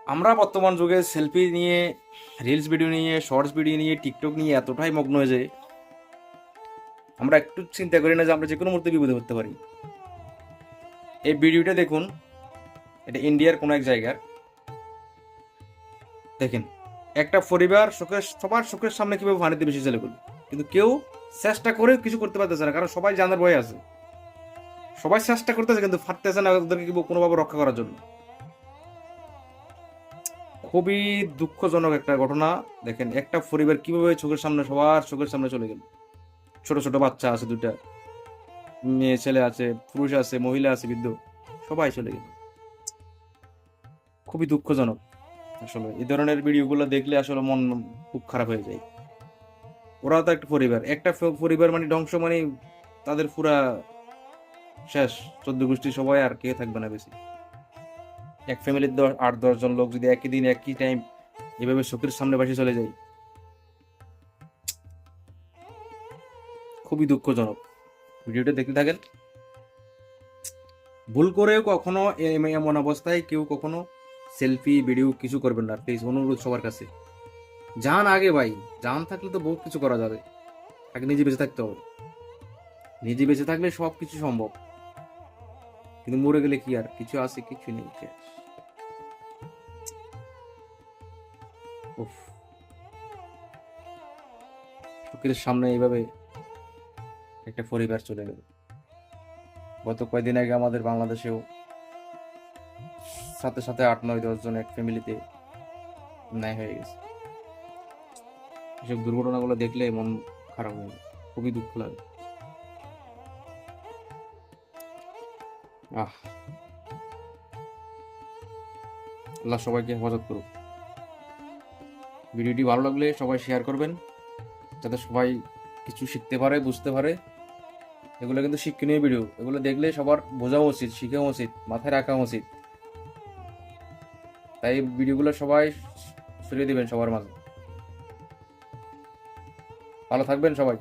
আমরা বর্তমান যুগে সেলফি নিয়ে, রিলস ভিডিও নিয়ে, শর্টস ভিডিও নিয়ে, টিকটক নিয়ে এতটাই মগ্ন হয়ে যায়, আমরা একটু চিন্তা করি না যে আমরা যে কোনো মুহূর্তে বিপদে পড়তে পারি। এই ভিডিওটা দেখুন, এটা ইন্ডিয়ার কোনো এক জায়গার। দেখেন, একটা পরিবার সবার চোখের সামনে কিভাবে পানিতে বেশি চলে গেল, কিন্তু কেউ চেষ্টা করেও কিছু করতে পারতেছে না, কারণ সবাই জানার ভয় আছে। সবাই চেষ্টা করতেছে কিন্তু পারতেছে না ওদেরকে কোনোভাবে রক্ষা করার জন্য। খুবই দুঃখজনক একটা ঘটনা। দেখেন, একটা পরিবার কিভাবে চোখের সামনে, সবার চোখের সামনে চলে গেল। ছোট ছোট বাচ্চা আছে দুইটা, মেয়ে ছেলে আছে, পুরুষ আছে, মহিলা আছে, বৃদ্ধ, সবাই চলে গেল। খুবই দুঃখজনক। আসলে এই ধরনের ভিডিওগুলো দেখলে আসলে মন খুব খারাপ হয়ে যায়। ওরাও তো একটা পরিবার, একটা পরিবার মানে ধ্বংস, মানে তাদের পুরা শেষ। 14 গোষ্ঠী সবাই আর কে থাকবে না বেশি। এক ফ্যামিলির 8-10 জন লোক যদি একই দিন একই টাইম এভাবে চোখের সামনে বাসি চলে যায়, খুবই দুঃখজনক। ভিডিওটা দেখতে থাকেন। ভুল করেও কখনো এমন অবস্থায় কেউ কখনো সেলফি ভিডিও কিছু করবেন না, প্লিজ, অনুরোধ সবার কাছে। জান আগে ভাই, জান থাকলে তো বহুত কিছু করা যাবে। আগে নিজে বেঁচে থাকতে হবে। নিজে বেঁচে থাকলে সব কিছু সম্ভব, কিন্তু মরে গেলে কি আর কিছু আছে? কিছু নেই, শেষ। উফ, চোখের সামনে এইভাবে একটা পরিবার চলে গেল। গত কয়েকদিন আগে আমাদের বাংলাদেশেও সাথে সাথে 8-9-10 জন এক ফ্যামিলিতে ন্যায় হয়ে গেছে। এসব দুর্ঘটনাগুলো দেখলে মন খারাপ হয়ে যায়, খুবই দুঃখ লাগে। আহ, আল্লাহ সবাইকে হেফাজত করুক। ভিডিওটি ভালো লাগলে সবাই শেয়ার করবেন, যাতে সবাই কিছু শিখতে পারে, বুঝতে পারে। এগুলো কিন্তু শিক্ষণীয় ভিডিও, এগুলো দেখলে সবার বোঝা উচিত, শিখা উচিত, মাথায় রাখা উচিত। তাই ভিডিওগুলো সবাই ছড়িয়ে দিবেন সবার মাঝে। ভালো থাকবেন সবাই।